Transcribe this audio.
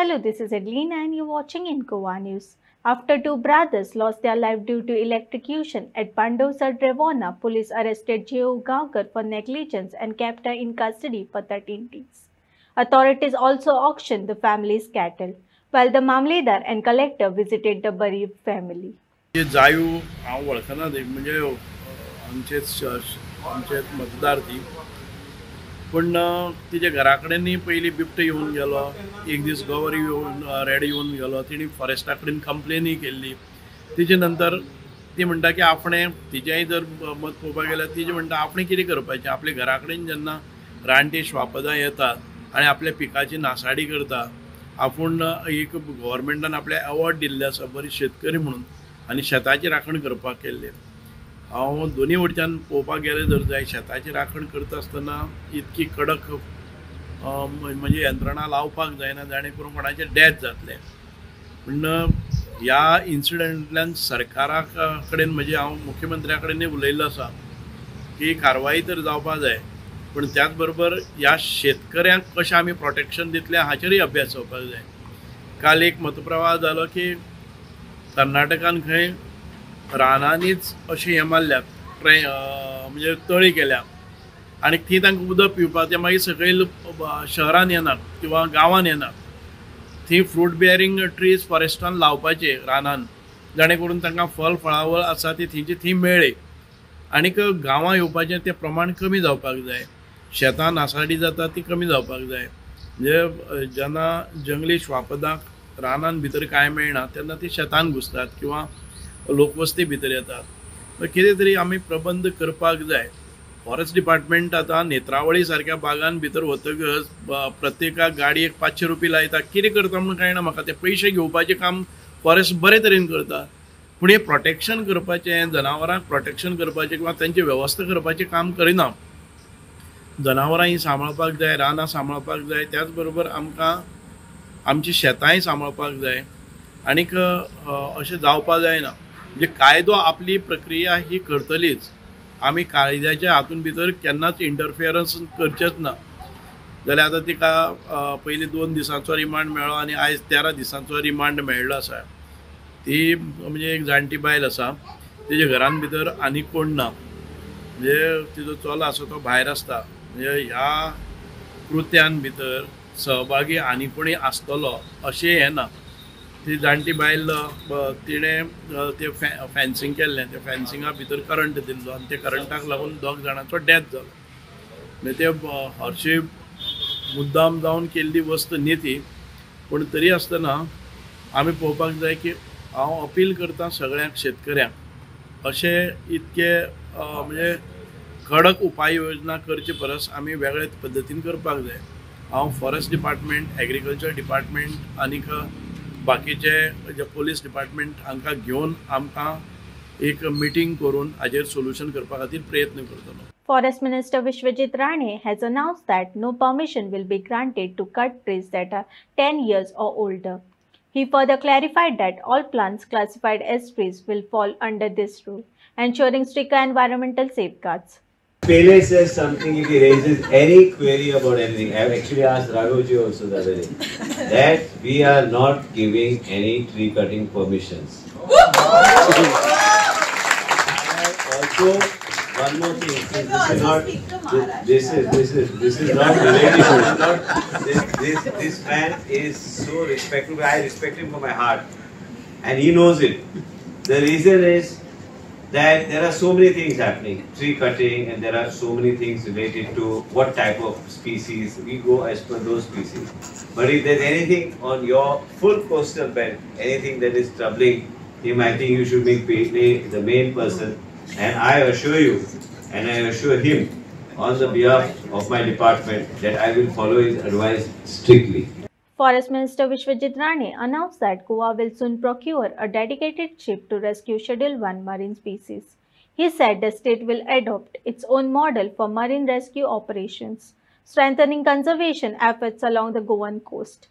Hello, this is Adeline and you're watching in Goa News. After two brothers lost their life due to electrocution at Pandosar Drevona, police arrested Jeo Gaonkar for negligence and kept her in custody for 13 days. Authorities also auctioned the family's cattle, while the Mamledar and collector visited the bereaved family. जे जायू हांव वळखना ती म्हणजे आमचेच मतदार ती पण तिच्या घरा कडेन पयलीं बिबटो येवन गेलो एक दीस गवर येवन रेड येवन गेलो तिणी फॉरेस्टा कडेन कंप्लेनूय केल्ली तिचे नंतर ती म्हणटा की आपणें तिचेंय जर मत पळोवपाक गेल्यार तिजें म्हणटा आपणें कितें करपाचें आपल्या घरा कडेन जेन्ना रानटी श्वापदां येतात आनी आपल्या पिकाची नासाडी करता आपूण एक गव्हर्मेंटान आपल्या अवॉर्ड दिल्ले आसा बरे शेतकरी म्हणून आनी शेताची राखण करपाक केल्ले हांव दोनी वटच्यान पळोवपाक गेलें जर जाय शेताची राखण करता आसतना इतकी कडक म्हणजे यंत्रणा लावपाक जायना जाणे करून कोणाचें डेथ जातलें पूण ह्या इन्सिडंटल्यान सरकारा कडेन म्हणजे हांव मुख्यमंत्र्या कडेनूय उलयल्लो आसा की कारवाई तर जावपाक जाय पूण त्याच बरोबर ह्या शेतकऱ्यांक कशें आमी प्रोटेक्शन दितलें हाचेरूय अभ्यास जावपाक जाय काल एक मतप्रवाह जालो की कर्नाटकान खंय रानांनीच अशें हें मारल्यात म्हणजे तळी केल्या आनी ती तांकां उदक पिवपाक ते मागीर सकयल शहरान येनात किंवा गांवांत येनात थंय फ्रूट बियरींग ट्रीज फॉरेस्टान लावपाचे रानान जाणे करून तांकां फळ फळावळ आसा ती थंयची थंय मेळ्ळी आनीक गांवां येवपाचें तें प्रमाण कमी जावपाक जाय शेतां नासाडी जाता ती कमी जावपाक जाय म्हणजे जेन्ना जंगली श्वापदाक रानान भितर कांय मेळना तेन्ना ती शेतान घुसतात किंवा लोकवस्ती भितर येतात कितें तरी आमी प्रबंध करपाक जाय फॉरेस्ट डिपार्टमेंट आतां नेत्रावळी सारक्या बागान भितर वतकच प्रत्येकाक गाडयेक 500 रुपया लायता कितें करता म्हूण कळना म्हाका ते पयशे घेवपाचें काम फॉरेस्ट बरे तरेन करता पूण हें प्रोटेक्शन करपाचें जनावरांक प्रोटेक्शन करपाचें किंवा तांची वेवस्था करपाचें काम करिना जनावरां ही सांबाळपाक जाय रानां सांबाळपाक जाय त्याच बरोबर आमकां आमची शेतांय सांबाळपाक जाय आनीक अशें जावपाक जायना म्हणजे कायदो आपली प्रक्रिया ही करतलीच आमी कायद्याच्या हातून भितर केन्नाच इंटरफियरन्स करचेच ना जाल्यार आतां तिका पयलीं 2 दिसांचो रिमांड मेळ्ळो आनी आयज 13 दिसांचो रिमांड मेळ्ळो आसा ती म्हणजे एक जाणटी बायल आसा तिच्या घरान भितर आनी कोण ना म्हणजे तिजो चलो आसा तो भायर आसता म्हणजे ह्या कृत्यान भितर सहभागी आनी कोणी आसतलो अशें हें ना ती जाणटी बायल तिणें तें फेन्सिंग केल्लें त्या फेन्सिंगा भितर करंट दिल्लो आनी त्या करंटाक लागून 2 जाणांचो डेथ जालो म्हणजे ते हरशी मुद्दाम जावन केल्ली वस्त न्ही ती पूण तरी आसतना आमी पळोवपाक जाय की हांव अपील करतां सगळ्यांक शेतकऱ्यांक अशें इतके म्हणजे कडक उपाय योजना करचे परस आमी वेगळे पद्दतीन करपाक जाय हांव फॉरेस्ट डिपार्टमेंट एग्रीकल्चर डिपार्टमेंट आनीक बाकीचे जे पुलीस डिपार्टमेंट हांकां घेवन आमकां एक मिटींग करून हाजेर सोल्युशन करपा खातीर प्रयत्न करतलो. Forest Minister Vishwajit Rane has announced that no permission will be granted to cut trees that are 10 years or older. He further clarified that all plants classified as trees will fall under this rule, ensuring stricter environmental safeguards. Pele says something if he raises any query about anything. I have actually asked Raghavji also the other day that we are not giving any tree cutting permissions. Also, one more thing. This is not related. This man is so respectful. I respect him from my heart, and he knows it. The reason is that there are so many things happening, tree cutting, and there are so many things related to what type of species we go as per those species. But if there's anything on your full coastal belt, anything that is troubling him, I think you should make Pele the main person. And I assure you, and I assure him on the behalf of my department that I will follow his advice strictly. Forest Minister Vishwajit Rane announced that Goa will soon procure a dedicated ship to rescue Schedule 1 marine species. He said the state will adopt its own model for marine rescue operations, strengthening conservation efforts along the Goan coast.